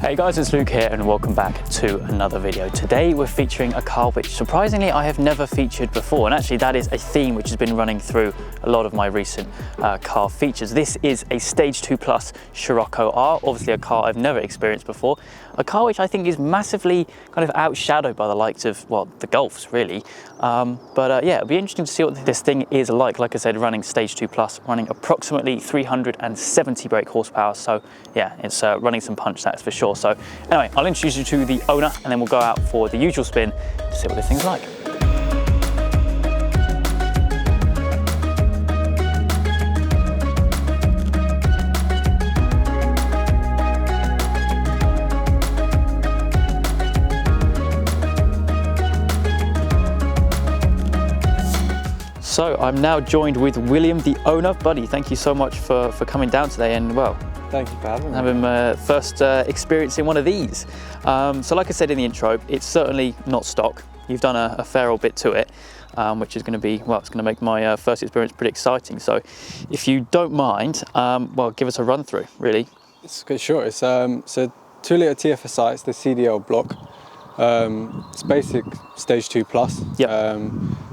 Hey guys, it's Luke here and welcome back to another video. Today we're featuring a car which surprisingly I have never featured before, and actually that is a theme which has been running through a lot of my recent car features. This is a Stage 2 Plus Scirocco R, obviously a car I've never experienced before, a car which I think is massively kind of outshadowed by the likes of, well, the Golfs really. Yeah, it'll be interesting to see what this thing is like. Like I said, running Stage 2 Plus, running approximately 370 brake horsepower, so yeah, it's running some punch, that's for sure. So anyway, I'll introduce you to the owner and then we'll go out for the usual spin to see what this thing's like. So I'm now joined with William, the owner. Buddy, thank you so much for coming down today, and well, thank you for having me. Having first experience in one of these. So like I said in the intro, it's certainly not stock. You've done a fair old bit to it, which is going to be, well, it's going to make my first experience pretty exciting. So if you don't mind, well, give us a run through, really. It's okay, sure. It's a 2-litre TFSI, it's the CDL block. It's basic Stage 2 Plus, yep.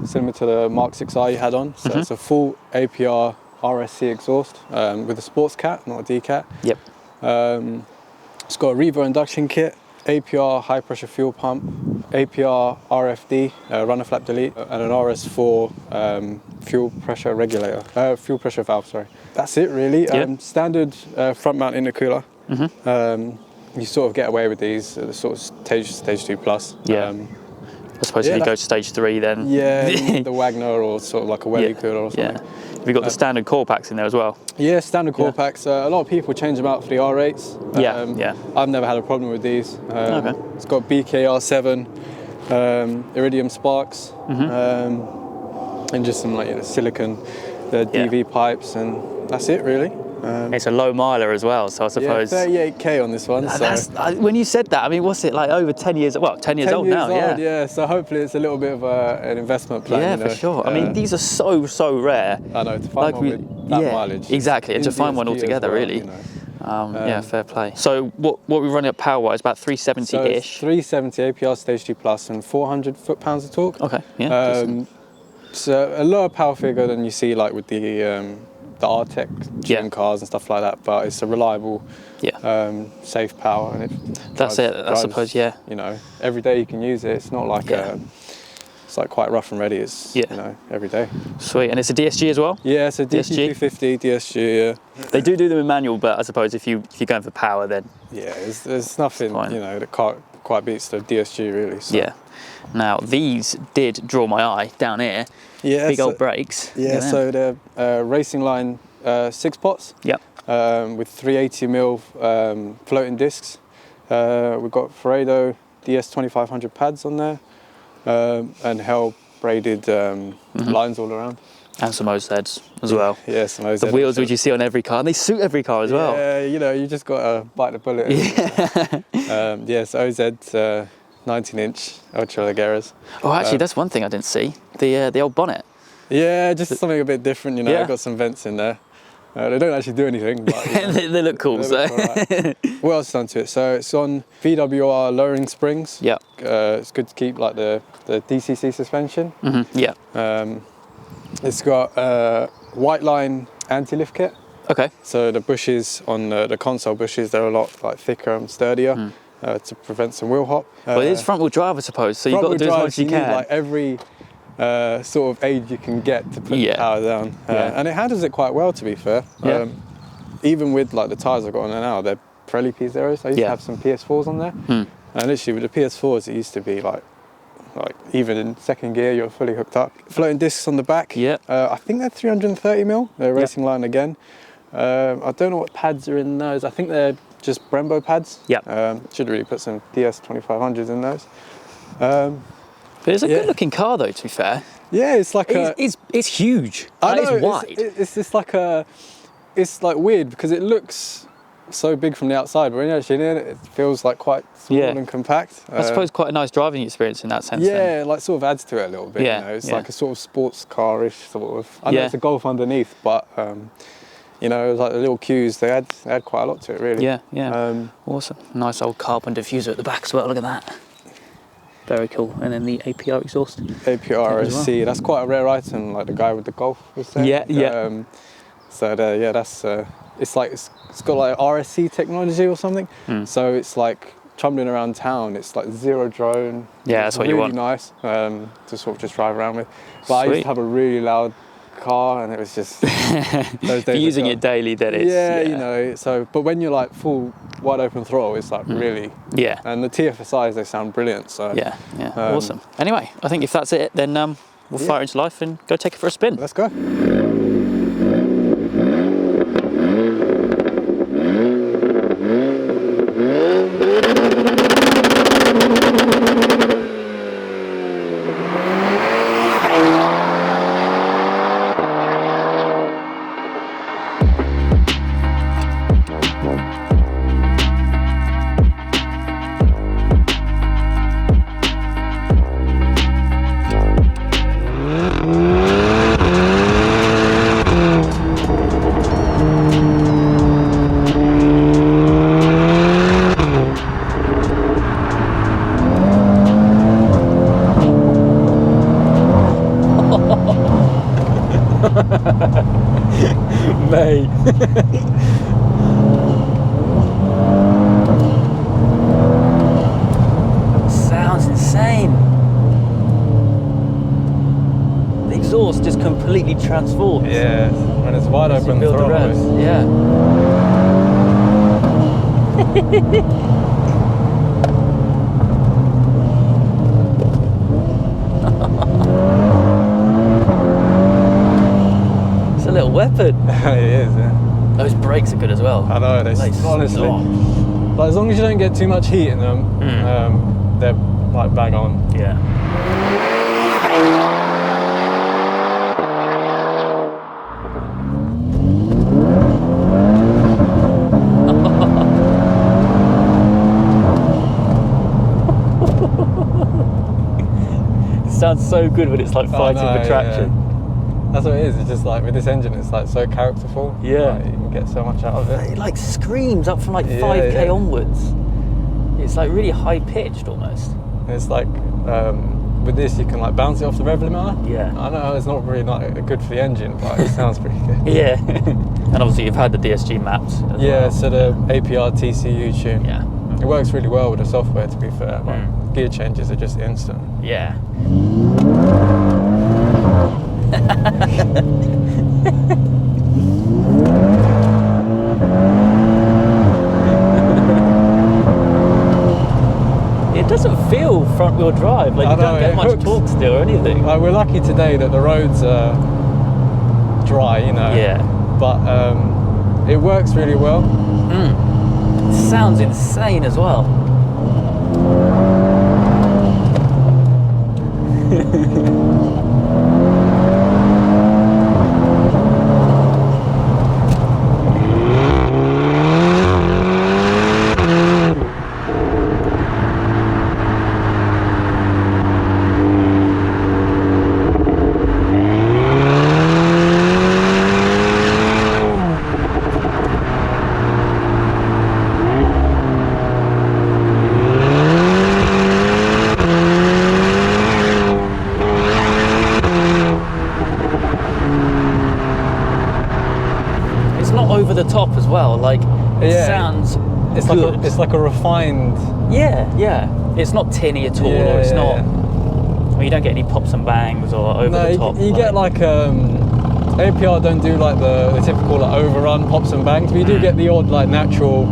Similar to the Mark 6R you had on. So it's a full APR RSC exhaust with a sports cat, not a D cat. Yep. It's got a Revo induction kit, APR high pressure fuel pump, APR RFD, runner flap delete, and an RS4 fuel pressure regulator, fuel pressure valve, sorry. That's it really. Yep. Standard front mount intercooler. You sort of get away with these, the sort of stage 2 Plus. Yeah. I suppose if you go to Stage 3 then... Yeah, the Wagner or sort of like a welly cooler or something. Yeah. Have you got the standard core packs in there as well? Yeah, standard core packs. A lot of people change them out for the R8s. Yeah. I've never had a problem with these. Okay. It's got BKR7, Iridium sparks, and just some like silicon DV pipes, and that's it really. It's a low miler as well, so I suppose... Yeah, 38k on this one. So. When you said that, I mean, what's it, like over 10 years, well, 10 years old now, yeah. So hopefully it's a little bit of an investment plan. Yeah, for sure. I mean, these are so rare. I know, to find one with that mileage. Exactly, and to find one altogether, well, really. You know. Yeah, fair play. So what we're running at power-wise, about 370-ish? So it's 370 APR Stage 2 Plus and 400 foot-pounds of torque. Okay, yeah. So a lower power figure than you see like with the R-Tech gym cars and stuff like that, but it's a reliable, safe power, and that's it. I suppose, yeah. You know, every day you can use it. It's not like it's like quite rough and ready. It's you know, every day. Sweet, and it's a DSG as well. Yeah, it's a DSG 250 DSG. Yeah. They do them in manual, but I suppose if you're going for power, then there's nothing you know that quite beats the DSG really. So. Yeah. Now these did draw my eye down here. Yeah, big old brakes. Yeah, so they're Racing Line 6 pots. Yep. With 380mm floating discs. We've got Ferrado DS 2500 pads on there, and Hell braided lines all around. And some OZs as well. Yeah, some OZs. The wheels which you see on every car, and they suit every car as well. Yeah, you know, you just got to bite the bullet. Yeah. So OZs. 19-inch Ultra Legeras. Oh, actually, that's one thing I didn't see. The old bonnet. Yeah, just something a bit different, you know. I've got some vents in there. They don't actually do anything, but they look cool. Look right. What else is done to it? So it's on VW lowering springs. Yeah. It's good to keep like the DCC suspension. Yeah. It's got white line anti-lift kit. Okay. So the bushes on the console bushes, they're a lot like thicker and sturdier. To prevent some wheel hop. Well, it is front-wheel drive, I suppose, so you've got to do as much as you can. Need, like every sort of aid you can get to put the power down. And it handles it quite well, to be fair. Even with like the tyres I've got on there now, they're Pirelli P0s. I used to have some PS4s on there. And literally with the PS4s, it used to be like even in second gear, you're fully hooked up. Floating discs on the back. Yeah. I think they're 330mm. They're Racing Line again. I don't know what pads are in those. I think they're just Brembo pads. Yeah. Should really put some DS 2500s in those. But it's a good looking car though, to be fair. Yeah, it's like it's huge. I know, it's wide. It's just like it's like weird because it looks so big from the outside, but when you're actually in it, it feels like quite small and compact. I suppose quite a nice driving experience in that sense. Yeah, then. like sort of adds to it a little bit. You know? It's like a sort of sports car-ish sort of. I know it's a Golf underneath, but You know, it was like the little cues. They had quite a lot to it, really. Yeah, yeah. Awesome. Nice old carbon diffuser at the back as well. Look at that. Very cool. And then the APR exhaust. APR SC. That's quite a rare item. Like the guy with the Golf was saying. Yeah, yeah. So yeah, that's it's like it's got like RSC technology or something. So it's like trundling around town. It's like zero drone. Yeah, that's what you want. Really nice to sort of just drive around with. But I used to have a really loud car, and it was just those days. Using it daily, then it's you know. So, but when you're like full wide open throttle, it's like really And the TFSIs, they sound brilliant. So yeah, awesome. Anyway, I think if that's it, then we'll fire into life and go take it for a spin. Let's go. Mate. Sounds insane. The exhaust just completely transforms. Yeah, when it's wide open throttle. Yeah. It's a little weapon. It is, yeah. Those brakes are good as well. I know, honestly. Like, as long as you don't get too much heat in them, they're like bang on. Yeah. It sounds so good when it's like fighting for traction. Yeah. That's what it is. It's just like with this engine, it's like so characterful. Yeah. Like, you can get so much out of it. It like screams up from like 5k onwards. It's like really high pitched almost. And it's like with this, you can like bounce it off the rev limiter. Yeah. I know it's not really good for the engine, but it sounds pretty good. Yeah. And obviously you've had the DSG maps as well. So the APR TCU tune. Yeah. It works really well with the software, to be fair. Like, gear changes are just instant. Yeah. It doesn't feel front wheel drive, like you don't get much torque still or anything. Like, we're lucky today that the roads are dry, you know. Yeah. But it works really well. It sounds insane as well. Over the top as well, like it sounds good. It's like a refined. Yeah. It's not tinny at all, or it's not. Well, you don't get any pops and bangs or over the top. You get like APR don't do like the typical like overrun pops and bangs, but you do get the odd like natural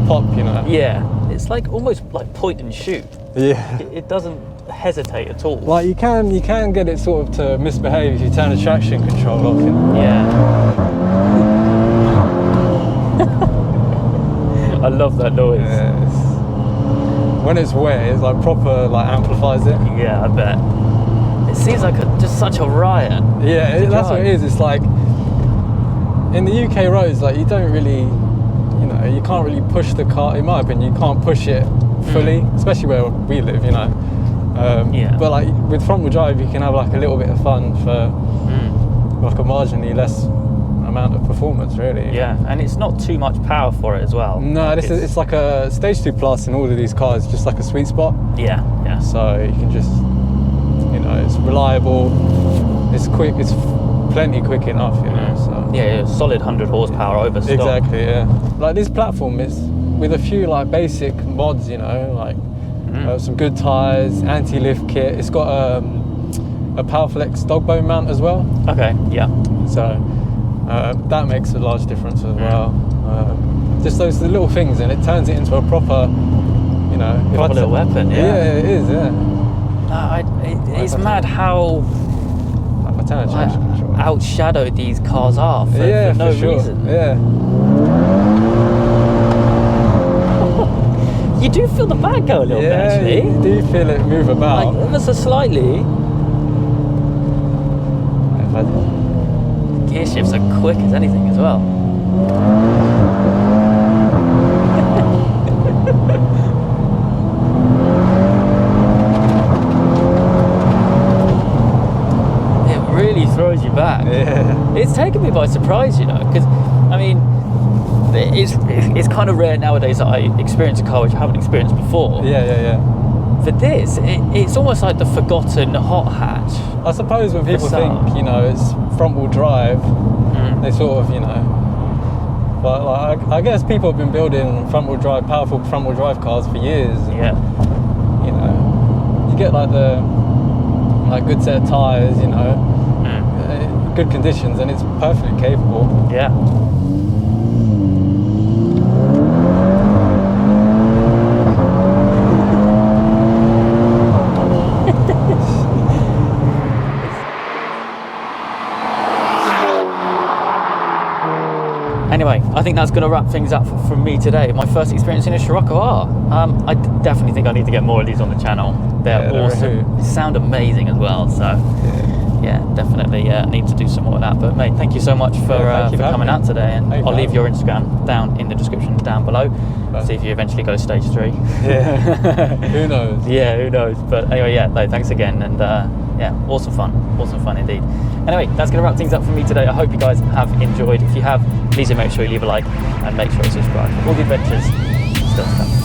pop, you know. Yeah, it's like almost like point and shoot. Yeah. It doesn't hesitate at all. Like you can get it sort of to misbehave if you turn the traction control off. Yeah. I love that noise. Yeah, when it's wet, it's like proper like amplifies it. Yeah, I bet. It seems like just such a riot. Yeah, that's what it is. It's like in the UK roads, like you don't really, you know, you can't really push the car. In my opinion, you can't push it fully, especially where we live, you know. But like with front wheel drive, you can have like a little bit of fun for like a marginally less amount of performance, really. Yeah, and it's not too much power for it as well. No, it's like a Stage 2 Plus in all of these cars, just like a sweet spot. Yeah. So you can just, you know, it's reliable, it's quick, it's plenty quick enough, you know. So. Yeah, solid 100 horsepower over stock. Exactly, yeah. Like this platform is with a few like basic mods, you know, like some good tyres, anti-lift kit. It's got a Powerflex dog bone mount as well. Okay, yeah. So that makes a large difference as well. Just those little things, and it turns it into a proper, you know, proper little weapon. Yeah. Yeah, it is. Yeah. It's mad how outshadowed these cars are for no reason. Yeah. You do feel the back go a little bit, actually. You do feel it move about. Like ever so slightly. Gear shifts are quick as anything as well. It really throws you back. Yeah. It's taken me by surprise, you know, because I mean, it's kind of rare nowadays that I experience a car which I haven't experienced before. Yeah. For this, it's almost like the forgotten hot hatch. I suppose when people think, you know, it's front-wheel drive, they sort of, you know, but like, I guess people have been building front-wheel drive, powerful front-wheel drive cars for years. Yeah. You know, you get like good set of tyres, you know, good conditions, and it's perfectly capable. Yeah. Anyway, I think that's going to wrap things up from me today. My first experience in a Scirocco R. I definitely think I need to get more of these on the channel. They're awesome. They sound amazing as well. So, yeah, definitely need to do some more of that. But mate, thank you so much for coming out today. And I'll leave your Instagram down in the description down below. See if you eventually go stage 3. Yeah. Who knows? Yeah, who knows? But anyway, yeah, no, thanks again. And yeah, awesome fun indeed. Anyway, that's going to wrap things up for me today. I hope you guys have enjoyed. If you have, please do make sure you leave a like and make sure you subscribe. All the adventures still to come.